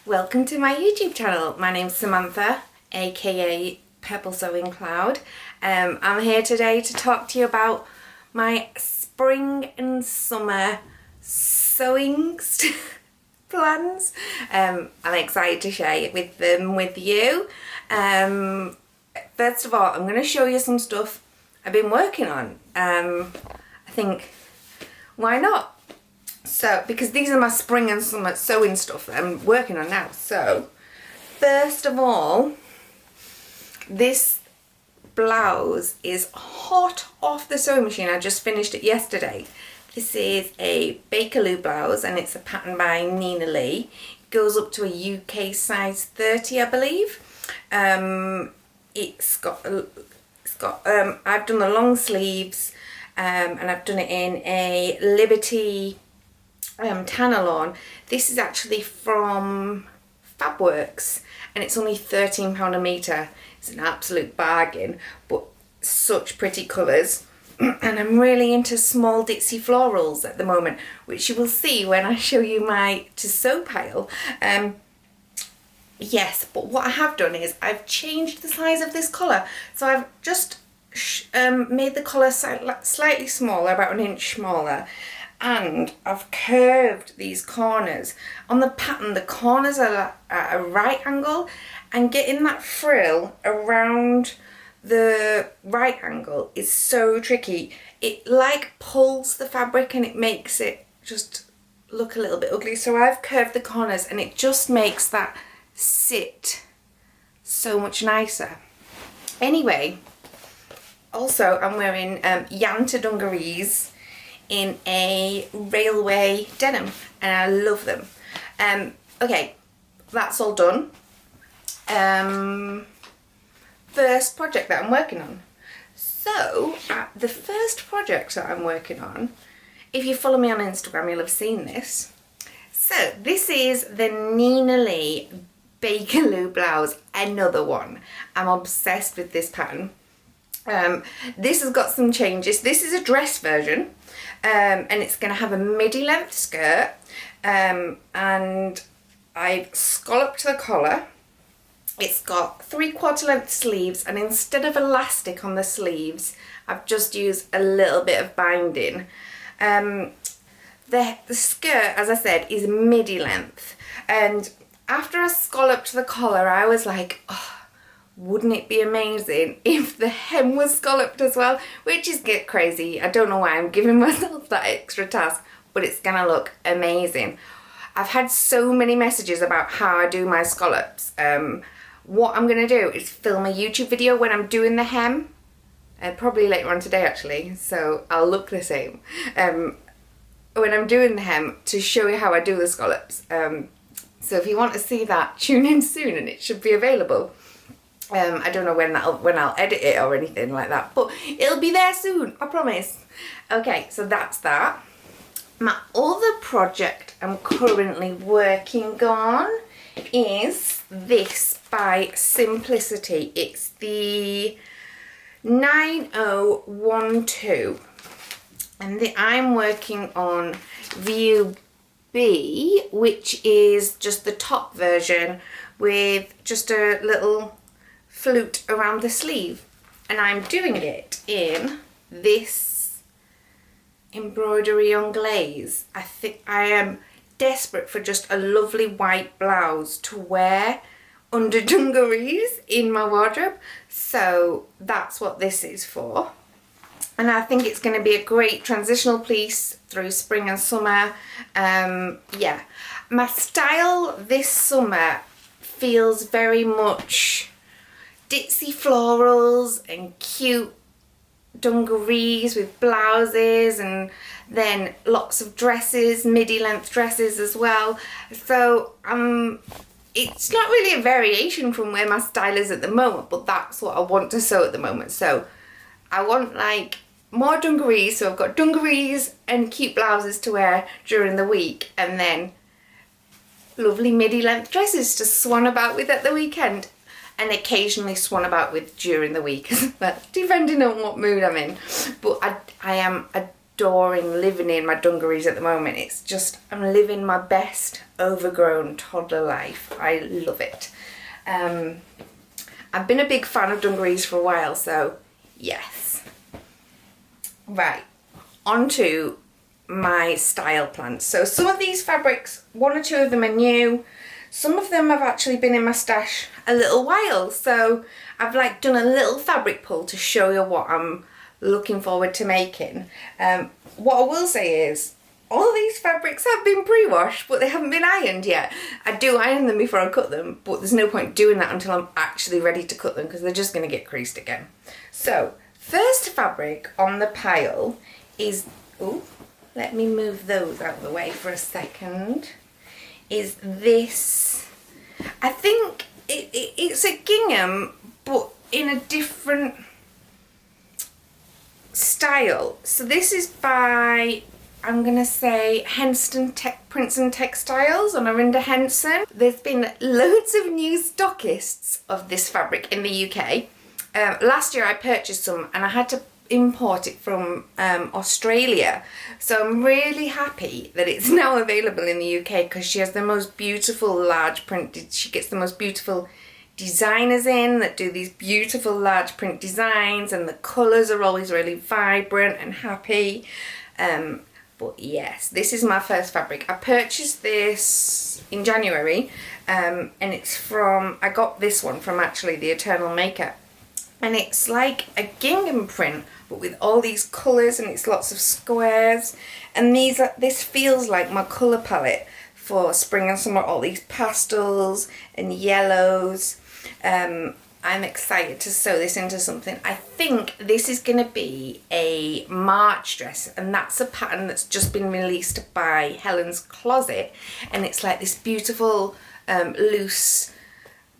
Welcome to my YouTube channel. My name's Samantha, aka Purple Sewing Cloud. I'm here today to talk to you about my spring and summer sewing plans. I'm excited to share them with you. First of all, I'm going to show you some stuff I've been working on. I think, why not? So, because these are my spring and summer sewing stuff that I'm working on now. So, first of all, this blouse is hot off the sewing machine. I just finished it yesterday. This is a Bakerloo blouse and it's a pattern by Nina Lee. It goes up to a UK size 30, I believe. It's got I've done the long sleeves and I've done it in a Liberty Tanalon. This is actually from Fabworks and it's only £13 a metre. It's an absolute bargain, but such pretty colours. And I'm really into small ditzy florals at the moment, which you will see when I show you my to sew pile. Yes, but what I have done is I've changed the size of this collar. So I've just made the collar slightly smaller, about an inch smaller. And I've curved these corners. On the pattern, the corners are at a right angle, and getting that frill around the right angle is so tricky. It like pulls the fabric and it makes it just look a little bit ugly. So I've curved the corners and it just makes that sit so much nicer. Anyway, also I'm wearing Yanta dungarees in a railway denim and I love them. Okay, that's all done. First project that I'm working on. So the first project that I'm working on, if you follow me on Instagram you'll have seen this. So this is the Nina Lee Bakerloo blouse, another one. I'm obsessed with this pattern. This has got some changes. This is a dress version. And it's going to have a midi length skirt and I've scalloped the collar. It's got 3/4 length sleeves and instead of elastic on the sleeves I've just used a little bit of binding. The skirt, as I said, is midi length, and after I scalloped the collar I was like, oh, wouldn't it be amazing if the hem was scalloped as well? Which is get crazy. I don't know why I'm giving myself that extra task, but it's gonna look amazing. I've had so many messages about how I do my scallops. What I'm gonna do is film a YouTube video when I'm doing the hem, probably later on today actually, so I'll look the same. When I'm doing the hem to show you how I do the scallops. So if you want to see that, tune in soon and it should be available. I don't know when I'll edit it or anything like that, but it'll be there soon, I promise. Okay, so that's that. My other project I'm currently working on is this by Simplicity. It's the 9012 and I'm working on View B, which is just the top version with just a little flute around the sleeve, and I'm doing it in this embroidery on glaze. I think I am desperate for just a lovely white blouse to wear under dungarees in my wardrobe, so that's what this is for. And I think it's going to be a great transitional piece through spring and summer. Yeah, my style this summer feels very much ditzy florals and cute dungarees with blouses, and then lots of dresses, midi length dresses as well. So it's not really a variation from where my style is at the moment, but that's what I want to sew at the moment. So I want like more dungarees, so I've got dungarees and cute blouses to wear during the week, and then lovely midi length dresses to swan about with at the weekend. And occasionally swan about with during the week as well, depending on what mood I'm in. But I am adoring living in my dungarees at the moment. It's just, I'm living my best overgrown toddler life. I love it. I've been a big fan of dungarees for a while, so yes. Right, on to my style plans. So some of these fabrics, one or two of them are new. Some of them have actually been in my stash a little while, so I've like done a little fabric pull to show you what I'm looking forward to making. What I will say is all these fabrics have been pre-washed, but they haven't been ironed yet. I do iron them before I cut them, but there's no point doing that until I'm actually ready to cut them because they're just going to get creased again. So first fabric on the pile is, oh, let me move those out of the way for a second, is this. I think it's a gingham, but in a different style. So this is by, I'm going to say, Henston Prints and Textiles on Arinda Henson. There's been loads of new stockists of this fabric in the UK. Last year I purchased some and I had to import it from Australia. So I'm really happy that it's now available in the UK because she has the most beautiful large print. She gets the most beautiful designers in that do these beautiful large print designs, and the colours are always really vibrant and happy. But yes, this is my first fabric. I purchased this in January, and it's from, I got this one from actually the Eternal Maker, and it's like a gingham print but with all these colours, and it's lots of squares, and this feels like my colour palette for spring and summer, all these pastels and yellows. I'm excited to sew this into something. I think this is going to be a March dress, and that's a pattern that's just been released by Helen's Closet, and it's like this beautiful loose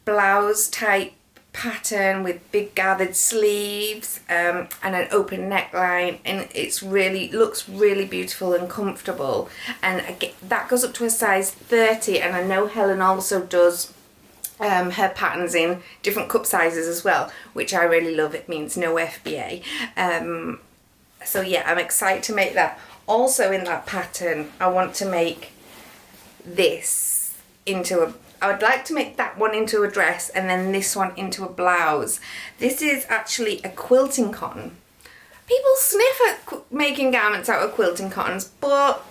blouse type pattern with big gathered sleeves and an open neckline, and it's really looks really beautiful and comfortable, and that goes up to a size 30, and I know Helen also does her patterns in different cup sizes as well, which I really love. It means no FBA. So yeah, I'm excited to make that. Also in that pattern, I want to make this into a, I would like to make that one into a dress and then this one into a blouse. This is actually a quilting cotton. People sniff at making garments out of quilting cottons, but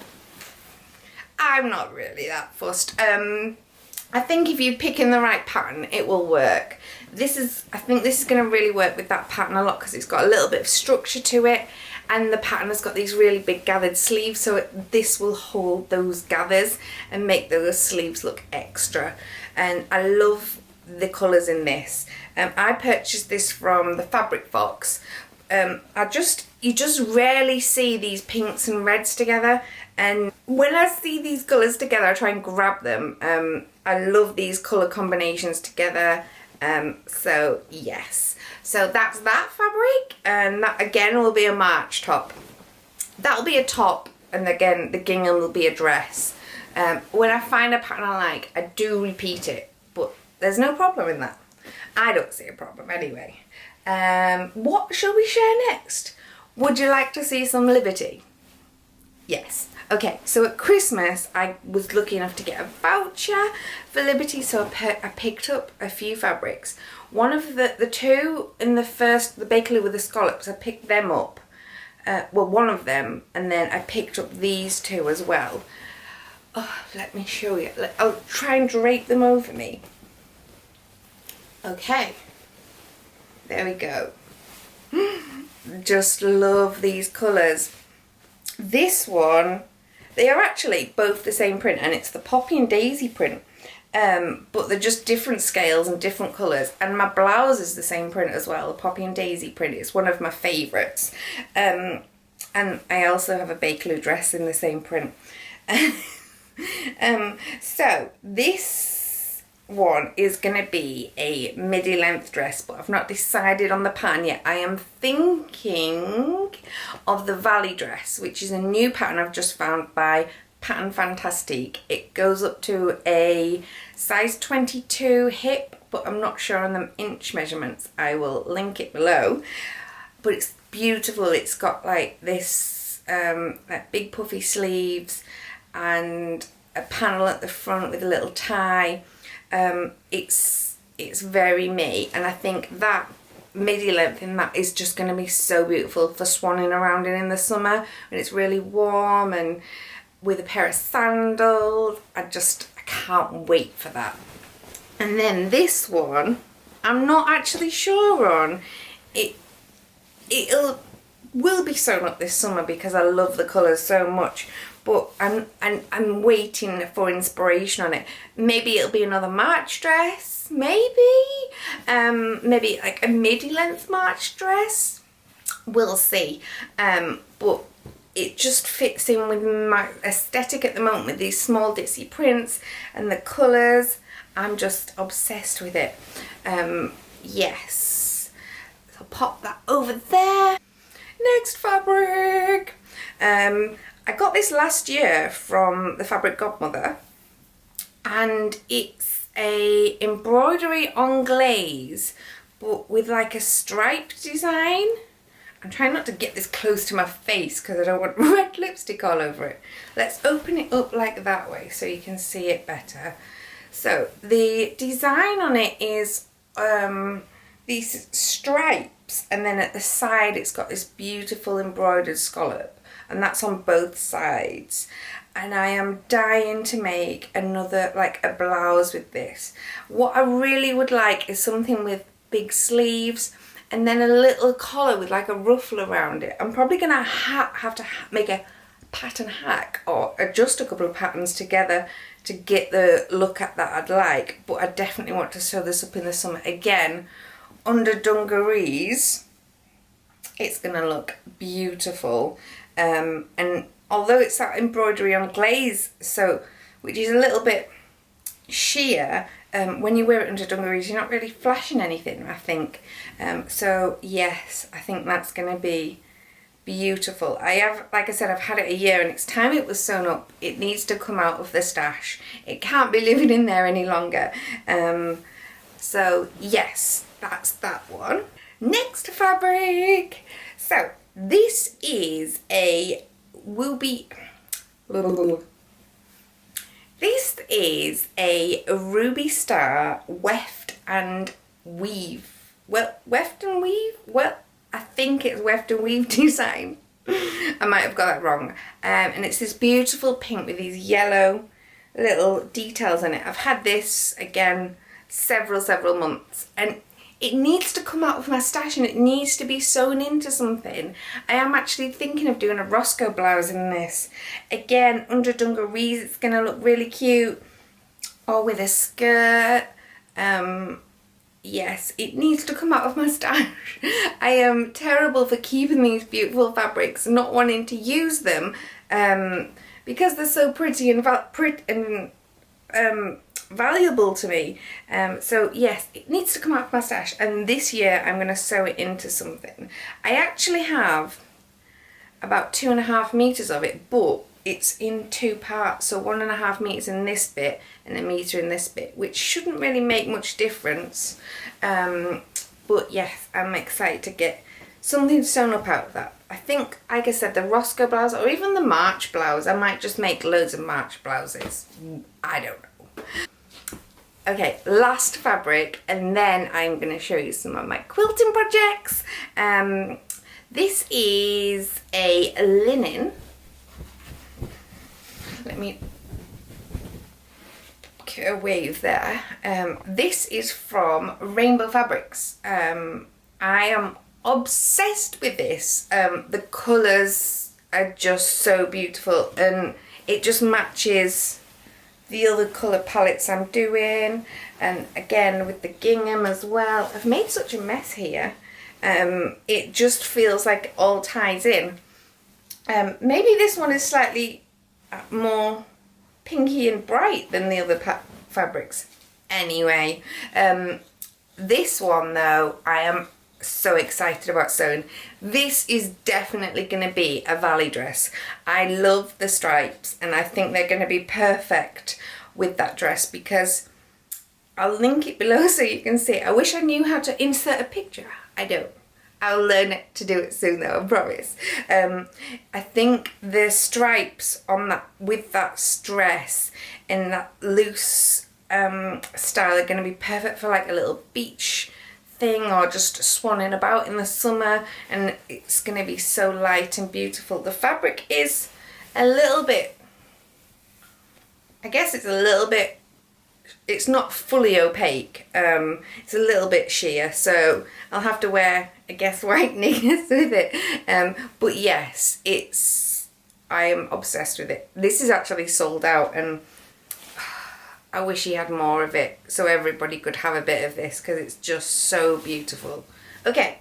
I'm not really that fussed. I think if you pick in the right pattern, it will work. I think this is going to really work with that pattern a lot because it's got a little bit of structure to it, and the pattern has got these really big gathered sleeves, so this will hold those gathers and make those sleeves look extra. And I love the colours in this. I purchased this from the Fabric Fox. You just rarely see these pinks and reds together, and when I see these colours together I try and grab them. I love these colour combinations together, so yes. So that's that fabric, and that again will be a March top. That'll be a top, and again the gingham will be a dress. When I find a pattern I like, I do repeat it, but there's no problem in that. I don't see a problem anyway. What shall we share next? Would you like to see some Liberty? Yes. Okay, so at Christmas I was lucky enough to get a voucher for Liberty, so I picked up a few fabrics. One of the two in the Bakerloo with the scallops, I picked them up. Well, one of them, and then I picked up these two as well. Oh, let me show you. I'll try and drape them over me. Okay. There we go. Just love these colours. This one, they are actually both the same print, and it's the Poppy and Daisy print, but they're just different scales and different colours. And my blouse is the same print as well, the Poppy and Daisy print. It's one of my favourites. And I also have a Bakerloo dress in the same print. So this one is going to be a midi length dress, but I've not decided on the pattern yet. I am thinking of the Valley dress, which is a new pattern I've just found by Pattern Fantastique. It goes up to a size 22 hip, but I'm not sure on the inch measurements. I will link it below, but it's beautiful. It's got like this like big puffy sleeves and a panel at the front with a little tie. It's very me, and I think that midi length in that is just going to be so beautiful for swanning around in the summer when it's really warm, and with a pair of sandals. I can't wait for that. And then this one, I'm not actually sure on. Will be sewn up this summer because I love the colours so much, but I'm waiting for inspiration on it. Maybe it'll be another March dress, maybe like a midi length March dress. We'll see. But it just fits in with my aesthetic at the moment with these small ditzy prints and the colours. I'm just obsessed with it. Yes. So I'll pop that over there. Next fabric. I got this last year from the fabric Godmother, and it's a embroidery on glaze but with like a striped design. I'm trying not to get this close to my face because I don't want red lipstick all over it. Let's open it up like that way so you can see it better. So the design on it is these stripes, and then at the side it's got this beautiful embroidered scallop, and that's on both sides. And I am dying to make another, like a blouse with this. What I really would like is something with big sleeves and then a little collar with like a ruffle around it. I'm probably gonna have to make a pattern hack or adjust a couple of patterns together to get the look at that I'd like, but I definitely want to sew this up in the summer. Again, under dungarees, it's gonna look beautiful. And although it's that embroidery on glaze, so which is a little bit sheer, when you wear it under dungarees, you're not really flashing anything, I think. So yes, I think that's gonna be beautiful. I have, like I said, I've had it a year and it's time it was sewn up. It needs to come out of the stash. It can't be living in there any longer. So yes, that's that one. Next fabric. So this is a This is a Ruby Star Weft and Weave. Well, Weft and Weave? Well, I think it's Weft and Weave design. I might have got that wrong. And it's this beautiful pink with these yellow little details on it. I've had this, again, several months. And it needs to come out of my stash and it needs to be sewn into something. I am actually thinking of doing a Roscoe blouse in this. Again, under dungarees, it's going to look really cute. Or with a skirt. Yes, it needs to come out of my stash. I am terrible for keeping these beautiful fabrics, not wanting to use them because they're so pretty and valuable to me. So yes, it needs to come out of my stash, and this year I'm going to sew it into something. I actually have about 2.5 meters of it, but it's in 2 parts, so 1.5 meters in this bit and 1 meter in this bit, which shouldn't really make much difference. But yes, I'm excited to get something sewn up out of that. I think, like I said, the Roscoe blouse or even the March blouse, I might just make loads of March blouses. I don't know. Okay, last fabric, and then I'm going to show you some of my quilting projects. This is a linen. Let me give a wave there. This is from Rainbow Fabrics. I am obsessed with this. The colours are just so beautiful, and it just matches the other colour palettes I'm doing, and again with the gingham as well. I've made such a mess here. It just feels like it all ties in. Maybe this one is slightly more pinky and bright than the other fabrics. Anyway, this one though, I am so excited about sewing. This is definitely going to be a valley dress. I love the stripes and I think they're going to be perfect with that dress, because I'll link it below so you can see it. I wish I knew how to insert a picture. I don't. I'll learn to do it soon though, I promise. I think the stripes on that, with that stress and that loose style, are going to be perfect for like a little beach thing or just swanning about in the summer, and it's going to be so light and beautiful. The fabric is a little bit, I guess it's a little bit, it's not fully opaque, it's a little bit sheer, so I'll have to wear, I guess, white knickers with it, but yes, I am obsessed with it. This is actually sold out, and I wish he had more of it so everybody could have a bit of this, because it's just so beautiful. Okay,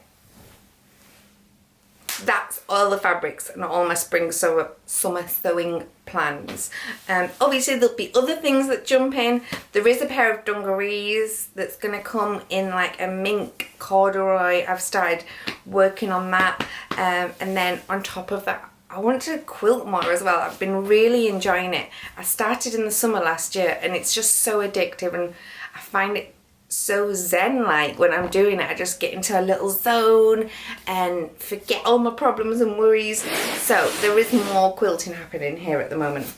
that's all the fabrics and all my spring summer sewing plans. Obviously there'll be other things that jump in. There is a pair of dungarees that's going to come in like a mink corduroy. I've started working on that, and then on top of that I want to quilt more as well. I've been really enjoying it. I started in the summer last year, and it's just so addictive, and I find it so zen-like when I'm doing it. I just get into a little zone and forget all my problems and worries. So there is more quilting happening here at the moment.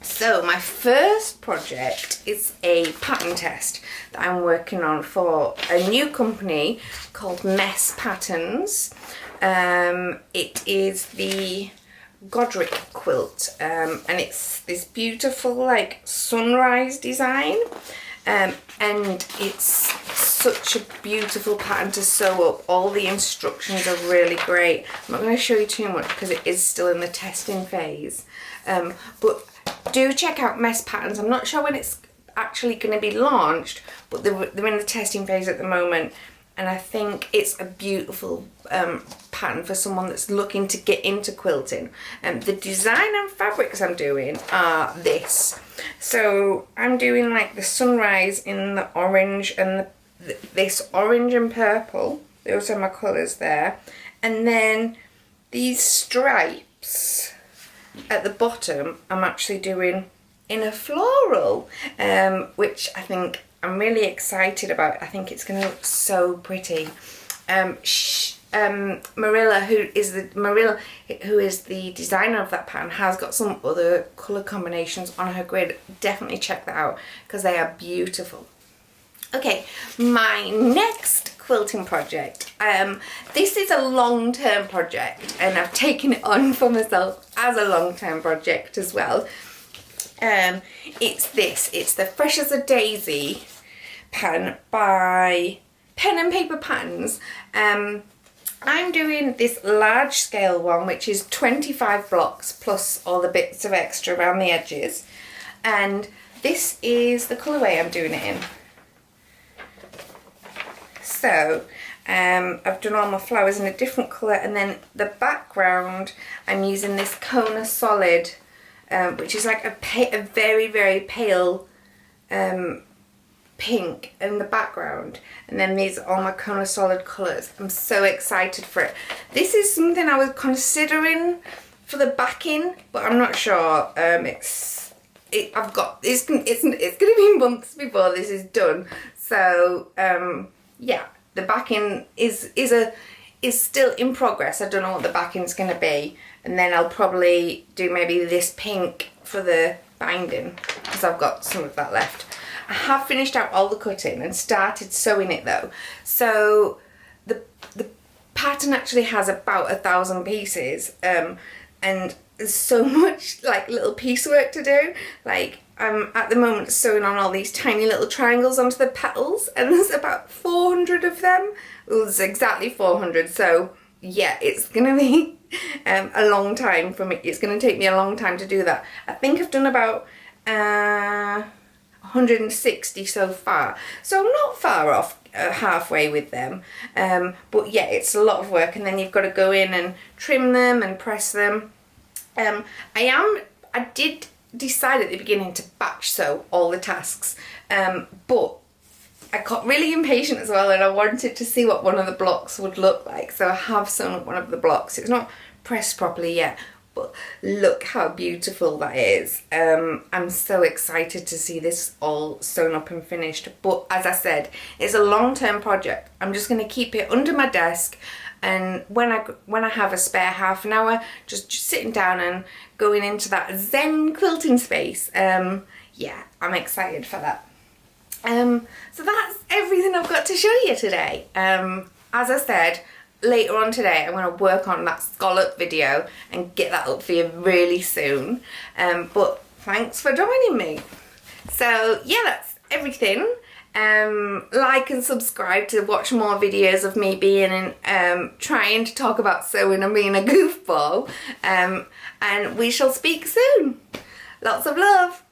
So my first project is a pattern test that I'm working on for a new company called Mess Patterns. It is the Godric Quilt, and it's this beautiful like sunrise design. And it's such a beautiful pattern to sew up. All the instructions are really great. I'm not going to show you too much because it is still in the testing phase. But do check out Mess Patterns. I'm not sure when it's actually going to be launched, but they're in the testing phase at the moment. And I think it's a beautiful pattern for someone that's looking to get into quilting. The design and fabrics I'm doing are this. So I'm doing like the sunrise in the orange and this orange and purple. Those are my colours there. And then these stripes at the bottom I'm actually doing in a floral, which I think I'm really excited about. I think it's going to look so pretty. Marilla, who is the designer of that pattern, has got some other colour combinations on her grid. Definitely check that out because they are beautiful. Okay, my next quilting project. This is a long-term project, and I've taken it on for myself as a long-term project as well. It's the Fresh as a Daisy pattern by Pen and Paper Patterns. I'm doing this large scale one, which is 25 blocks plus all the bits of extra around the edges, and this is the colourway I'm doing it in. So I've done all my flowers in a different colour, and then the background I'm using this Kona Solid, which is like a very, very pale pink in the background, and then these are all my Kona Solid colours. I'm so excited for it. This is something I was considering for the backing, but I'm not sure. It's going to be months before this is done. So yeah, the backing is still in progress. I don't know what the backing's going to be, and then I'll probably do maybe this pink for the binding because I've got some of that left. I have finished out all the cutting and started sewing it though. So the pattern actually has about 1,000 pieces, and there's so much like little piecework to do. Like I'm at the moment sewing on all these tiny little triangles onto the petals, and there's about 400 of them. Well, there's exactly 400. So yeah, it's gonna be a long time for me. It's gonna take me a long time to do that. I think I've done about 160 so far, so I'm not far off halfway with them, but yeah, it's a lot of work, and then you've got to go in and trim them and press them. I did decide at the beginning to batch sew all the tasks, but I got really impatient as well, and I wanted to see what one of the blocks would look like, so I have sewn up one of the blocks. It's not pressed properly yet, but look how beautiful that is. I'm so excited to see this all sewn up and finished, but as I said, it's a long-term project. I'm just going to keep it under my desk, and when I have a spare half an hour, just sitting down and going into that zen quilting space. Yeah, I'm excited for that. So that's everything I've got to show you today. As I said, later on today I'm going to work on that scallop video and get that up for you really soon. But thanks for joining me. So yeah, that's everything. Like and subscribe to watch more videos of me being trying to talk about sewing and being a goofball. And we shall speak soon. Lots of love.